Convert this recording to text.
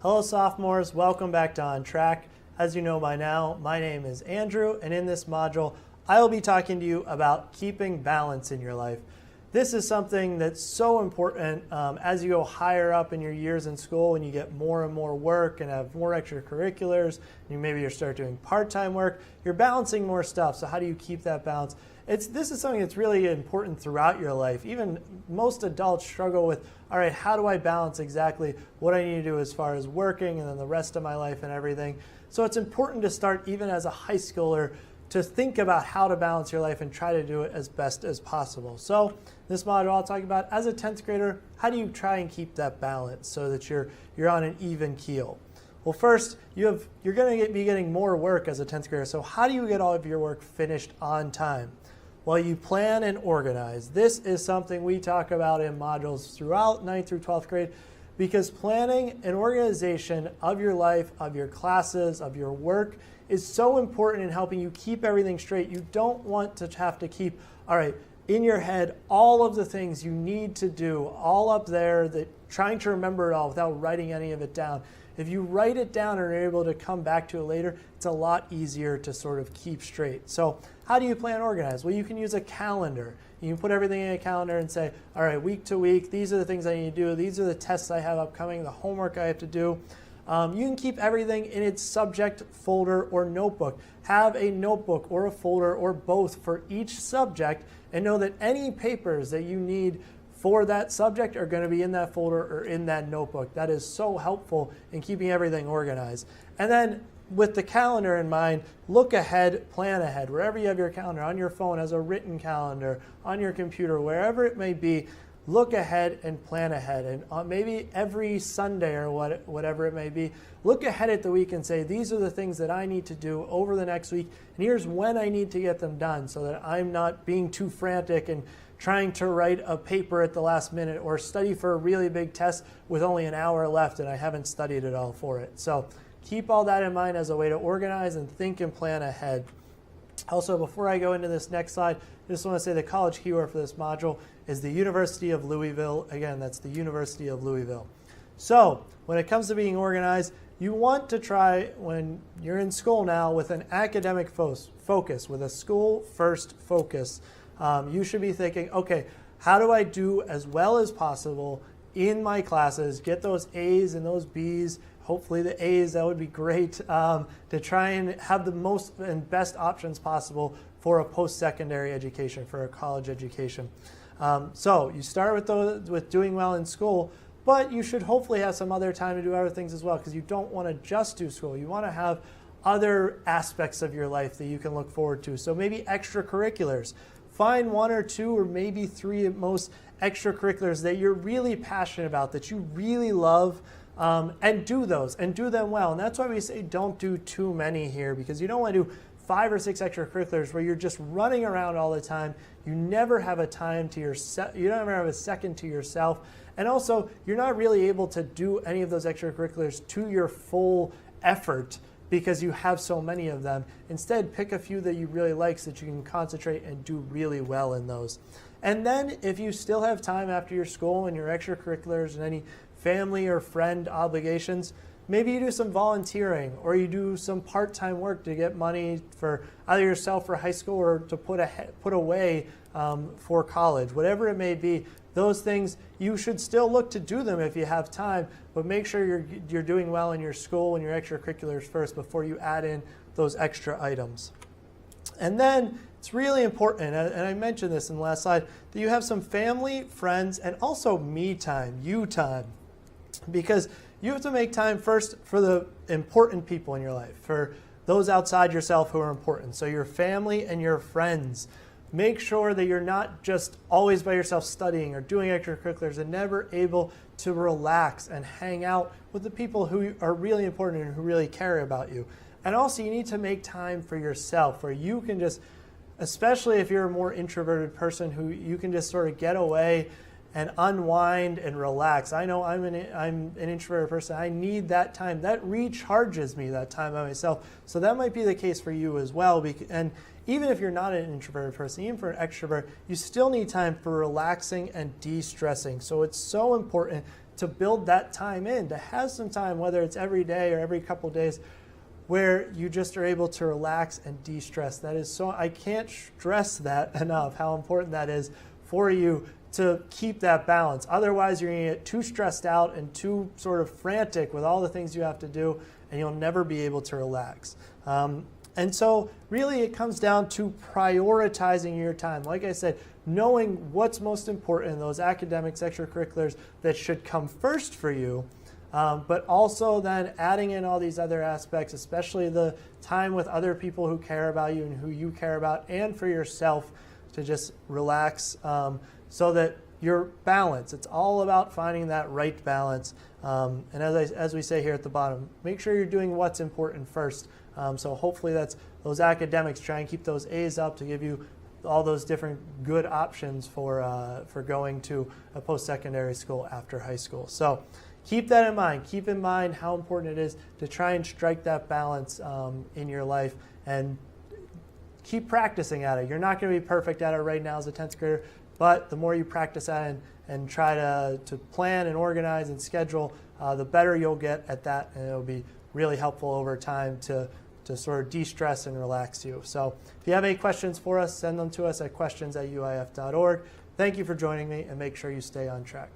Hello sophomores, welcome back to OnTrack. As you know by now, my name is Andrew, and in this module, I will be talking to you about keeping balance in your life. This is something that's so important as you go higher up in your years in school and you get more and more work and have more extracurriculars, maybe you start doing part-time work, you're balancing more stuff, so how do you keep that balance? This is something that's really important throughout your life. Even most adults struggle with, all right, how do I balance exactly what I need to do as far as working and then the rest of my life and everything? So it's important to start even as a high schooler to think about how to balance your life and try to do it as best as possible. So this module I'll talk about as a 10th grader, how do you try and keep that balance so that you're on an even keel? Well, first, you're going to be getting more work as a 10th grader. So how do you get all of your work finished on time? Well, you plan and organize. This is something we talk about in modules throughout 9th through 12th grade because planning and organization of your life, of your classes, of your work is so important in helping you keep everything straight. You don't want to have to keep, all right, in your head, all of the things you need to do, all up there, trying to remember it all without writing any of it down. If you write it down and are able to come back to it later, it's a lot easier to sort of keep straight. So how do you plan and organize? Well, you can use a calendar. You can put everything in a calendar and say, all right, week to week, these are the things I need to do. These are the tests I have upcoming, the homework I have to do. You can keep everything in its subject folder or notebook. Have a notebook or a folder or both for each subject and know that any papers that you need for that subject are going to be in that folder or in that notebook. That is so helpful in keeping everything organized. And then with the calendar in mind, look ahead, plan ahead. Wherever you have your calendar, on your phone as a written calendar, on your computer, wherever it may be, look ahead and plan ahead. And maybe every Sunday or whatever it may be, look ahead at the week and say, these are the things that I need to do over the next week, and here's when I need to get them done so that I'm not being too frantic and trying to write a paper at the last minute or study for a really big test with only an hour left and I haven't studied it all for it. So keep all that in mind as a way to organize and think and plan ahead. Also, before I go into this next slide, I just want to say the college keyword for this module is the University of Louisville. Again, that's the University of Louisville. So when it comes to being organized, you want to try, when you're in school now, with an academic focus, with a school-first focus. You should be thinking, okay, how do I do as well as possible in my classes, get those A's and those B's, hopefully the A's, that would be great, to try and have the most and best options possible for a post-secondary education, for a college education. So you start with doing well in school, but you should hopefully have some other time to do other things as well, because you don't want to just do school. You want to have other aspects of your life that you can look forward to. So maybe extracurriculars. Find one or two or maybe three at most extracurriculars that you're really passionate about, that you really love, and do those and do them well. And that's why we say don't do too many here, because you don't want to do 5 or 6 extracurriculars where you're just running around all the time. You never have a time to yourself. You don't ever have a second to yourself. And also, you're not really able to do any of those extracurriculars to your full effort because you have so many of them. Instead, pick a few that you really like so that you can concentrate and do really well in those. And then if you still have time after your school and your extracurriculars and any family or friend obligations, maybe you do some volunteering or you do some part-time work to get money for either yourself for high school or to put away for college. Whatever it may be, those things, you should still look to do them if you have time, but make sure you're doing well in your school and your extracurriculars first before you add in those extra items. And then it's really important, and I mentioned this in the last slide, that you have some family, friends, and also me time, you time, because you have to make time first for the important people in your life, for those outside yourself who are important. So your family and your friends. Make sure that you're not just always by yourself studying or doing extracurriculars and never able to relax and hang out with the people who are really important and who really care about you. And also you need to make time for yourself where you can just, especially if you're a more introverted person, who you can just sort of get away and unwind and relax. I know I'm an introverted person. I need that time. That recharges me, that time by myself. So that might be the case for you as well. And even if you're not an introverted person, even for an extrovert, you still need time for relaxing and de-stressing. So it's so important to build that time in, to have some time, whether it's every day or every couple of days, where you just are able to relax and de-stress. That is so, I can't stress that enough, how important that is for you to keep that balance. Otherwise, you're going to get too stressed out and too sort of frantic with all the things you have to do, and you'll never be able to relax. And so really it comes down to prioritizing your time. Like I said, knowing what's most important in those academics, extracurriculars that should come first for you, but also then adding in all these other aspects, especially the time with other people who care about you and who you care about, and for yourself to just relax, so that you're balanced. It's all about finding that right balance. And as we say here at the bottom, make sure you're doing what's important first. So hopefully that's those academics. Try and keep those A's up to give you all those different good options for going to a post-secondary school after high school. So keep that in mind. Keep in mind how important it is to try and strike that balance in your life, and keep practicing at it. You're not going to be perfect at it right now as a 10th grader, but the more you practice at it and try to plan and organize and schedule, the better you'll get at that, and it'll be really helpful over time to sort of de-stress and relax you. So if you have any questions for us, send them to us at questions@uif.org. Thank you for joining me, and make sure you stay on track.